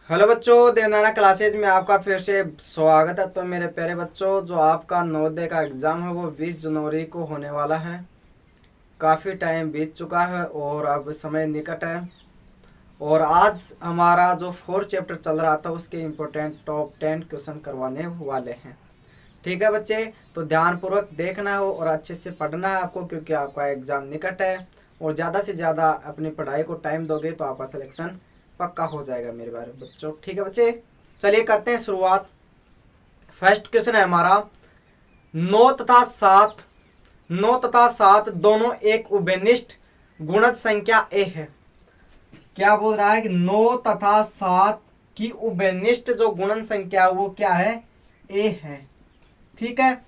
Hello बच्चों, देवनाना classes में आपका फिर से स्वागत है। तो मेरे प्यारे बच्चों, जो आपका नवोदय का एग्ज़ाम है वो 20 जनवरी को होने वाला है। काफ़ी टाइम बीत चुका है और अब समय निकट है। और आज हमारा जो 4 चैप्टर चल रहा था उसके इम्पोर्टेंट टॉप 10 क्वेश्चन करवाने वाले हैं। ठीक है बच्चे, तो ध्यानपूर्वक देखना हो और अच्छे से पढ़ना है आपको, क्योंकि आपका एग्ज़ाम निकट है। और ज़्यादा से ज़्यादा अपनी पढ़ाई को टाइम दोगे तो आपका सिलेक्शन पक्का हो जाएगा मेरे बारे में बच्चों। ठीक है बच्चे, चलिए करते हैं शुरुआत। फर्स्ट क्वेश्चन है हमारा, 9 तथा 7 दोनों एक उभयनिष्ठ गुणज संख्या ए है। क्या बोल रहा है कि 9 तथा 7 की उभयनिष्ठ जो गुणन संख्या वो क्या है, ए है। ठीक है,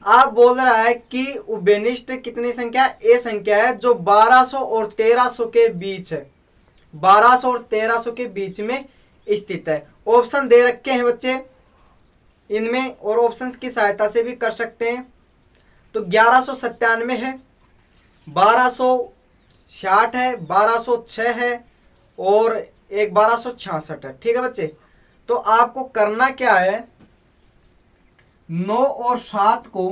आप बोल रहा है कि उभयनिष्ठ कितनी संख्या, ए संख्या है जो 1200 और 1300 के बीच है। 1200 और 1300 के बीच में स्थित है। ऑप्शन दे रखे हैं बच्चे इनमें, और ऑप्शंस की सहायता से भी कर सकते हैं। तो 1197 है, 1260 है, 1206 है और एक 1266 है। ठीक है बच्चे, तो आपको करना क्या है, 9 और 7 को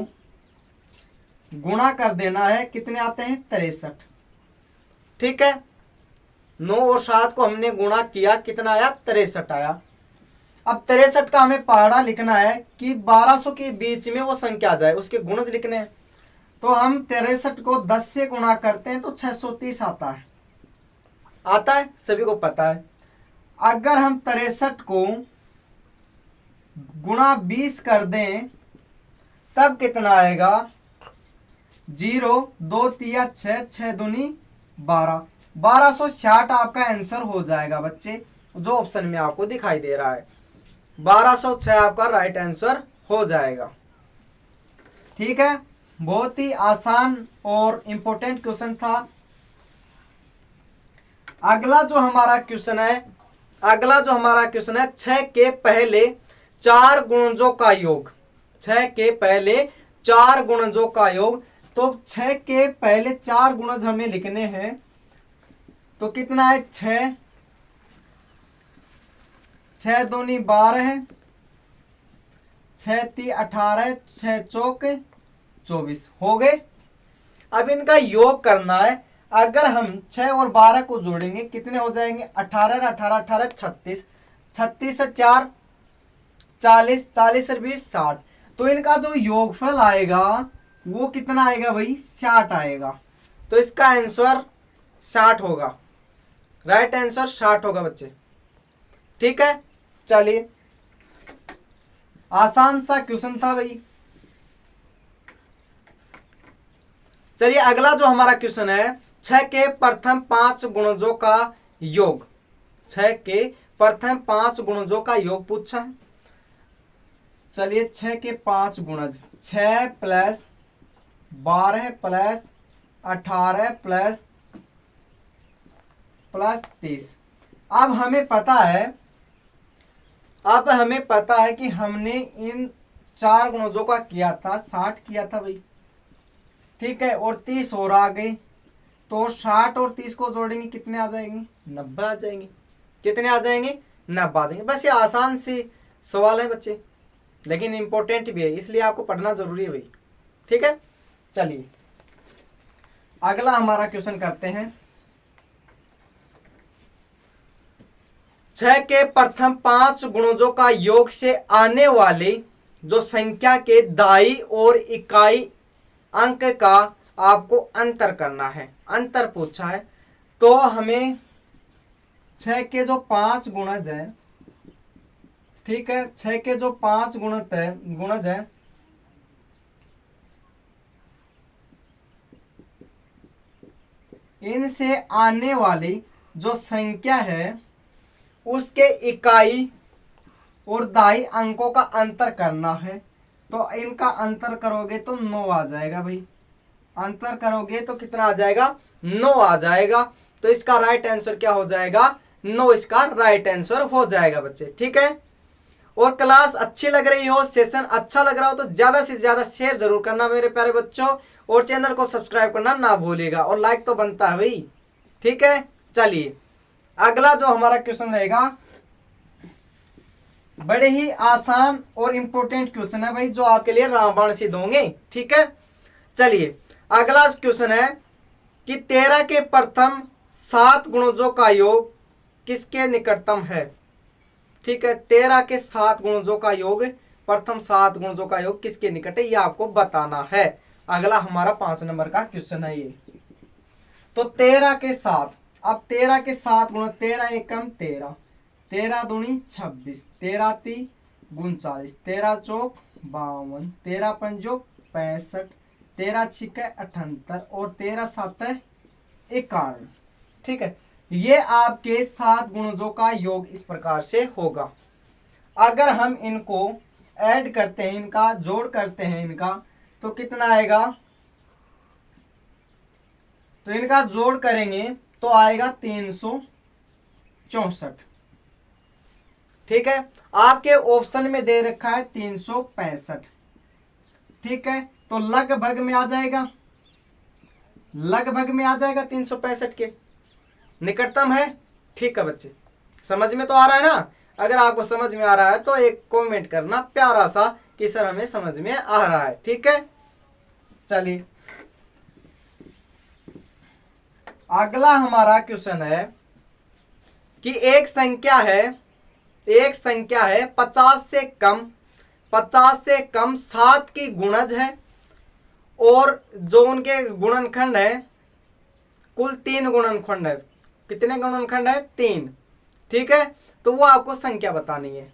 गुणा कर देना है। कितने आते हैं, 63। ठीक है, 9 और 7 को हमने गुणा किया, कितना आया, 63 आया। अब 63 का हमें पहाड़ा लिखना है कि 1200 के बीच में वो संख्या आ जाए, उसके गुणज लिखने हैं। तो हम 63 को 10 से गुणा करते हैं तो 630 आता है। आता है, सभी को पता है। अगर हम 63 को गुणा 20 कर दें तब कितना आएगा, 0 2 3 6 6 दूनी 12, 1260 आपका आंसर हो जाएगा बच्चे, जो ऑप्शन में आपको दिखाई दे रहा है। 1206 आपका राइट आंसर हो जाएगा। ठीक है, बहुत ही आसान और इंपॉर्टेंट क्वेश्चन था। अगला जो हमारा क्वेश्चन है 6 के पहले 4 गुणजों का योग। 6 के पहले 4 गुणजों का योग। तो 6 के पहले 4 गुणज हमें लिखने हैं। तो कितना है, 6 6 दूनी 12 है, 6 3 18, 6 चौक 24 हो गए। अब इनका योग करना है। अगर हम 6 और 12 को जोड़ेंगे कितने हो जाएंगे, 18 18 18 36, 36 से 4 40, 40 से 20 60। तो इनका जो योगफल आएगा वो कितना आएगा भाई, 60 आएगा। तो इसका आंसर 60 होगा, राइट आंसर 60 होगा बच्चे। ठीक है, चलिए आसान सा क्वेश्चन था भाई। चलिए अगला जो हमारा क्वेश्चन है, 6 के प्रथम 5 गुणजों का योग। 6 के प्रथम 5 गुणजों का योग पूछा है। चलिए 6 के 5 गुणज, 6 प्लस 12 प्लस 18 प्लस 30। अब हमें पता है कि हमने इन 4 गुणजों का किया था, 60 किया था भाई। ठीक है, और 30 और आ गए। तो 60 और 30 को जोड़ेंगे कितने आ जाएंगे, 90 आ जाएंगे। कितने आ जाएंगे, 90 आ जाएंगे। बस ये आसान सी सवाल है बच्चे, लेकिन इंपॉर्टेंट भी है, इसलिए आपको पढ़ना जरूरी है भाई। ठीक है, चलिए अगला हमारा क्वेश्चन करते हैं। 6 के प्रथम 5 गुणजों का योग से आने वाले जो संख्या के दाई और इकाई अंक का आपको अंतर करना है। अंतर पूछा है। तो हमें 6 के जो 5 गुणज है, ठीक है, 6 के जो 5 गुणज है इनसे आने वाली जो संख्या है उसके इकाई और दाई अंकों का अंतर करना है। तो इनका अंतर करोगे तो 9 आ जाएगा भाई। अंतर करोगे तो कितना आ जाएगा, 9 आ जाएगा। तो इसका राइट आंसर क्या हो जाएगा, 9 इसका राइट आंसर हो जाएगा बच्चे। ठीक है, और क्लास अच्छी लग रही हो, सेशन अच्छा लग रहा हो तो ज्यादा से ज्यादा शेयर जरूर करना मेरे प्यारे बच्चों, और चैनल को सब्सक्राइब करना ना भूलिएगा, और लाइक तो बनता है भाई। ठीक है, चलिए अगला जो हमारा क्वेश्चन रहेगा बड़े ही आसान और इंपॉर्टेंट क्वेश्चन है भाई, जो आपके लिए रामबाण सिद्ध होंगे। ठीक है, चलिए अगला क्वेश्चन है कि 13 के प्रथम 7 गुणजों का योग किसके निकटतम है। ठीक है, 13 के 7 गुणजों का योग, प्रथम 7 गुणजों का योग किसके निकट है, ये आपको बताना है। अगला हमारा 5 नंबर का क्वेश्चन है ये। तो 13 के 7, अब 13 के 7 गुण, 13 एकम 13, 13 दूनी 26, 13 ती 39, 13 चौक 52, 13 पंजो 65, 13 छिके 78 और 13 सात 51। ठीक है, ये आपके 7 गुणजों का योग इस प्रकार से होगा। अगर हम इनको ऐड करते हैं, इनका जोड़ करते हैं इनका, तो कितना आएगा, तो इनका जोड़ करेंगे तो आएगा 364। ठीक है, आपके ऑप्शन में दे रखा है 365। ठीक है, तो लगभग में आ जाएगा, लगभग में आ जाएगा 365 के निकटतम है। ठीक है बच्चे, समझ में तो आ रहा है ना। अगर आपको समझ में आ रहा है तो एक कमेंट करना प्यारा सा कि सर हमें समझ में आ रहा है। ठीक है, चलिए अगला हमारा क्वेश्चन है कि एक संख्या है 50 से कम 7 की गुणज है, और जो उनके गुणनखंड है कुल 3 गुणनखंड है। कितने गुणनखंड है, 3। ठीक है, तो वो आपको संख्या बतानी है।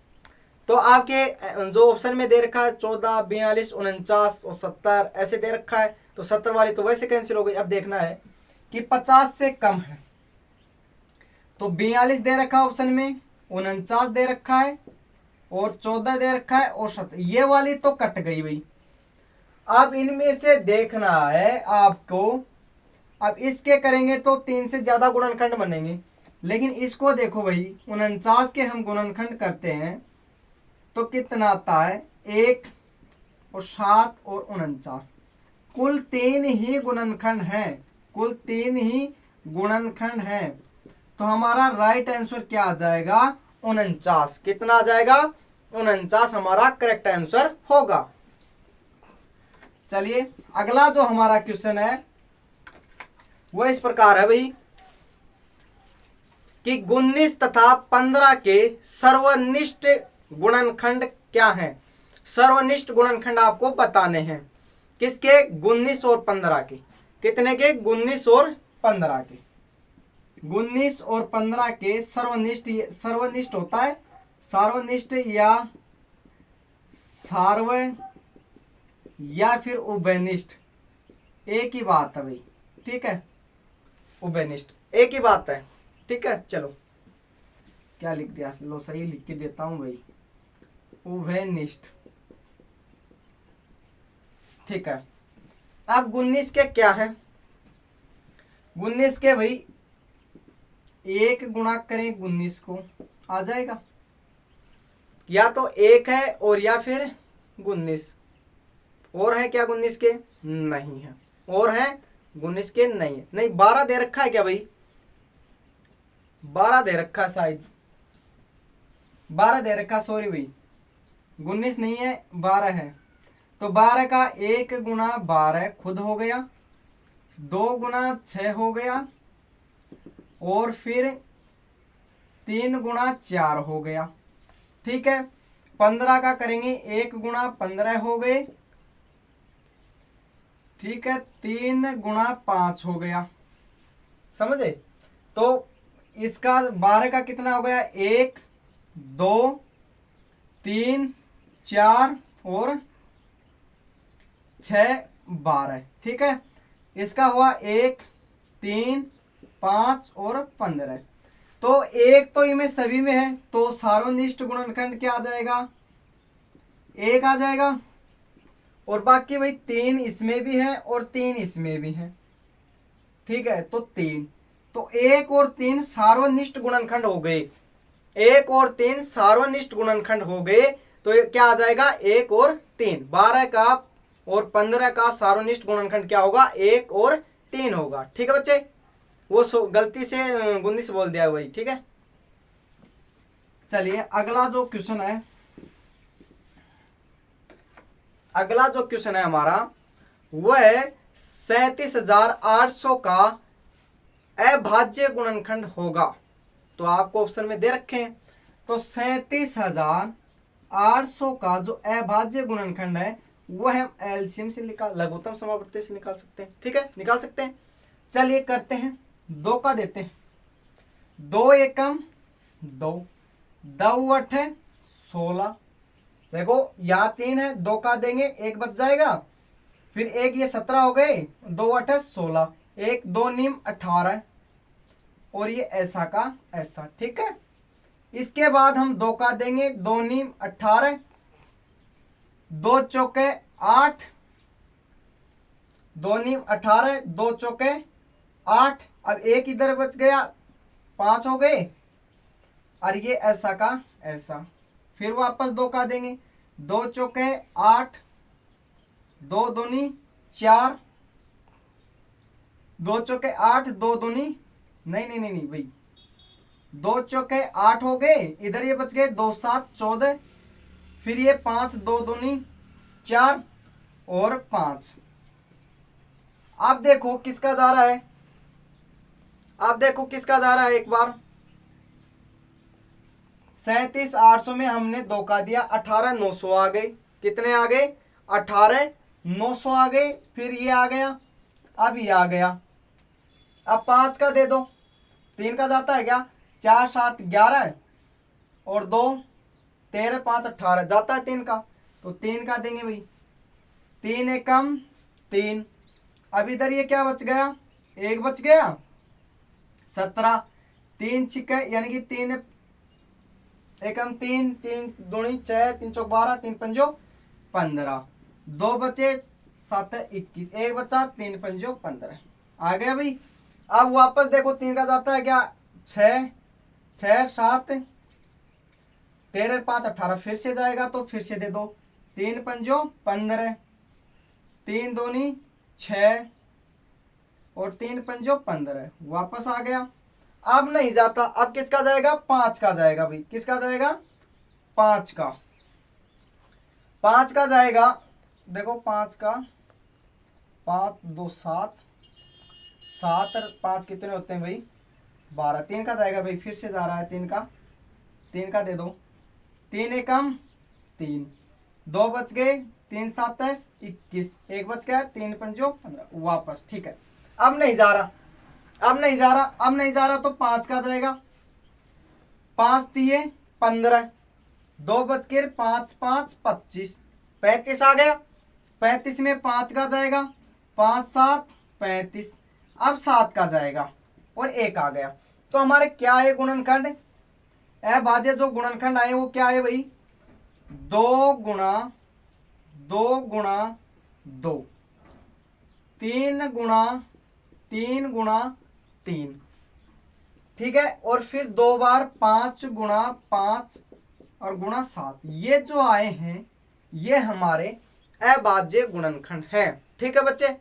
तो आपके जो ऑप्शन में दे रखा है 14, 42, 49 और 70 ऐसे दे रखा है, तो 70 वाली तो वैसे कैंसिल हो गई। अब देखना है कि 50 से कम है, तो 42 दे रखा है ऑप्शन में, 49 दे रखा है और 14 दे रखा है और 70, ये वाली तो कट गई भाई। अब इनमें से देखना है आपको, अब इसके करेंगे तो 3 से ज्यादा गुणनखंड बनेंगे, लेकिन इसको देखो भाई 49 के हम गुणनखंड करते हैं तो कितना आता है, 1 और 7 और 49, कुल 3 ही गुणनखंड है, कुल 3 ही गुणनखंड है। तो हमारा राइट आंसर क्या आ जाएगा, 49। कितना आ जाएगा, 49 हमारा करेक्ट आंसर होगा। चलिए अगला जो हमारा क्वेश्चन है वो इस प्रकार है भाई कि 19 तथा 15 के सर्वनिष्ठ गुणनखंड क्या है। सर्वनिष्ठ गुणनखंड आपको बताने हैं, किसके, 19 और 15 के। कितने के, 19 और 15 के। 19 और 15 के सर्वनिष्ठ, सर्वनिष्ठ होता है सार्वनिष्ठ या सार्व या फिर उभयनिष्ठ, एक ही बात है भाई। ठीक है, उभयनिष्ठ एक ही बात है। ठीक है, चलो क्या लिख दिया, लो सही लिख के देता हूं भाई, उभयनिष्ठ। ठीक है, अब 19 के क्या है, 19 के भाई 1 गुणा करें 19 को आ जाएगा, या तो 1 है और या फिर 19 और है क्या, 19 के नहीं है, और है 19 के नहीं है, नहीं 12 दे रखा है क्या भाई, 12 दे रखा शायद, 12 दे रखा, सॉरी भाई 19 नहीं है 12 है। तो 12 का 1 गुना 12 खुद हो गया, 2 गुना 6 हो गया और फिर 3 गुना 4 हो गया। ठीक है, 15 का करेंगे 1 गुना 15 हो गए। ठीक है, 3 गुना 5 हो गया, समझे। तो इसका 12 का कितना हो गया, 1 2 3 4 और 6 12। ठीक है, इसका हुआ 1 3 5 और 15। तो एक तो इनमें सभी में है, तो सार्वनिष्ठ गुणनखंड क्या आ जाएगा, 1 आ जाएगा, और बाकी भाई 3 इसमें भी है और 3 इसमें भी है। ठीक है, तो 3, तो 1 और 3 सार्वनिष्ठ गुणनखंड हो गए, 1 और 3 सार्वनिष्ठ गुणनखंड हो गए। तो क्या आ जाएगा, 1 और 3, 12 का और 15 का सार्वनिष्ठ गुणनखंड क्या होगा, 1 और 3 होगा। ठीक है बच्चे, वो गलती से 19 बोल दिया वही। ठीक है, चलिए अगला जो क्वेश्चन है अगला जो क्वेश्चन है हमारा वह 37,800 का अभाज्य गुणनखंड होगा। तो आपको ऑप्शन में दे रखे हैं। तो 37,800 का जो अभाज्य गुणनखंड है वह हम एलसीएम से लघुत्तम समापत्ति से निकाल सकते हैं। ठीक है, निकाल सकते हैं। चलिए करते हैं। 2 का देते हैं। 2 एकम 2, 2 अठे 16। देखो यहाँ 3 है, 2 का देंगे 1 बच जाएगा, फिर 1 ये 17 हो गए, 2 अठे 16, 1 2 नीम 18 और ये ऐसा का ऐसा। ठीक है, इसके बाद हम 2 का देंगे, 2 नीम 18, 2 चौके 8, 2 नीम 18, 2 चौके 8। अब 1 इधर बच गया, 5 हो गए और ये ऐसा का ऐसा। फिर वापस 2 का देंगे, 2 चौके 8, 2 दूनी 4, 2 चौके 8, 2 दूनी नहीं भाई, 2 चौके 8 हो गए, इधर ये बच गए 2 7 14, फिर ये 5, 2 दूनी 4 और 5। आप देखो किसका जा रहा है, आप देखो किसका जा रहा है एक बार। 37,800 में हमने 2 का दिया, 18,900 आ गए। कितने आ गए? 18,900 आ गए। फिर ये आ गया, अब ये आ गया। अब 5 का दे दो, 3 का जाता है क्या? 4 7 11 और 2 13 5 18 जाता है 3 का, तो 3 का देंगे भाई। 3 एकम 3। अब इधर ये क्या बच गया? 1 बच गया, 17। 3 छिके यानी कि 3 एकम 3, 3 दूनी 6, 3 चौक 12, 3 पंजो 15, 2 बचे 7 21, 1 बचा 3 पंजो 15 आ गया भाई। अब वापस देखो 3 का जाता है क्या? 6 6 7 13 5 18 फिर से जाएगा, तो फिर से दे दो। 3 पंजो 15, 3 दूनी 6 और 3 पंजो 15 वापस आ गया। अब नहीं जाता, अब किसका जाएगा? 5 का जाएगा भाई। किसका जाएगा? 5 का। 5 का जाएगा, देखो 5 का, 5 2 7 7 और 5 कितने होते हैं भाई? 12। 3 का जाएगा भाई, फिर से जा रहा है 3 का। 3 का दे दो। 3 एकम 3, 2 बच गए, 3 7 21, 1 बच गया, 3 पंजो 15 वापस। ठीक है, अब नहीं जा रहा, अब नहीं जा रहा, अब नहीं जा रहा, तो 5 का जाएगा। 5 दिए 15, 2 बच के 5 5 25, 35 आ गया। 35 में 5 का जाएगा, 5 7 35। अब 7 का जाएगा और 1 आ गया। तो हमारे क्या है गुणनखंड? अभाज्य जो गुणनखंड आए वो क्या है भाई? 2 गुणा 2 गुणा 2, 3 गुणा 3 गुणा 3। ठीक है, और फिर 2 बार 5 गुणा 5 और गुणा 7। ये जो आए हैं ये हमारे अभाज्य गुणनखंड है। ठीक है बच्चे,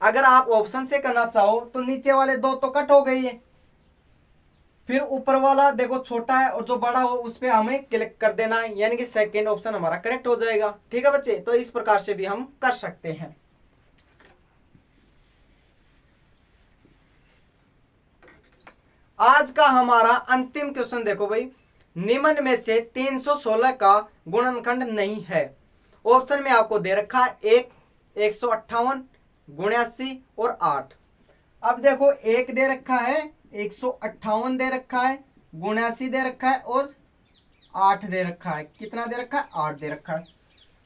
अगर आप ऑप्शन से करना चाहो तो नीचे वाले 2 तो कट हो गई है, फिर ऊपर वाला देखो छोटा है और जो बड़ा हो उस पर हमें क्लिक कर देना है, यानी कि सेकेंड ऑप्शन हमारा करेक्ट हो जाएगा। ठीक है बच्चे, तो इस प्रकार से भी हम कर सकते हैं। आज का हमारा अंतिम क्वेश्चन देखो भाई, निम्न में से 316 का गुणनखंड नहीं है। ऑप्शन में आपको दे रखा है 1, 158, 79 और 8। अब देखो 1 दे रखा है, 158 दे रखा है, 79 दे रखा है और 8 दे रखा है। कितना दे रखा है? 8 दे रखा है।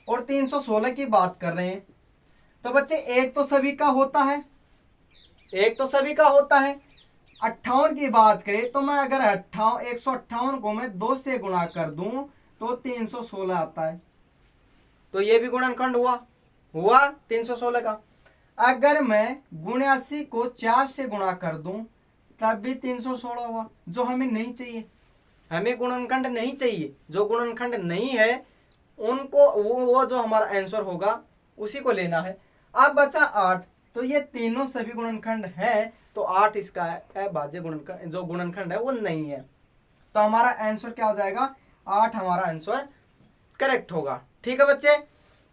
और 316 की बात कर रहे हैं, तो बच्चे 1 तो सभी का होता है, 1 तो सभी का होता है। 58 की बात करें तो मैं अगर 158 को मैं 2 से गुणा कर दूं तो 316 आता है। तो ये भी गुणनखंड हुआ 316 का। अगर मैं 79 को 4 से गुणा कर दूं तब भी 316 हुआ, जो हमें नहीं चाहिए। हमें गुणनखंड नहीं चाहिए, जो गुणनखंड नहीं है उनको वो जो हमारा आंसर होगा उसी को लेना है। अब बचा 8, तो ये तीनों सभी गुणनखंड है, तो 8 इसका अभाज्य गुणनखंड, जो गुणनखंड है वो नहीं है। तो हमारा आंसर क्या हो जाएगा? 8 हमारा आंसर करेक्ट होगा। ठीक है बच्चे,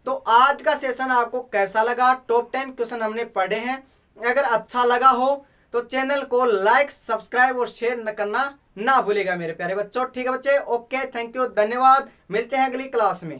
तो आज का सेशन आपको कैसा लगा, टॉप 10 क्वेश्चन हमने पढ़े हैं। अगर अच्छा लगा हो तो चैनल को लाइक, सब्सक्राइब और शेयर करना ना भूलेगा मेरे प्यारे बच्चों। ठीक है बच्चे, ओके, थैंक यू, धन्यवाद, मिलते हैं अगली क्लास में।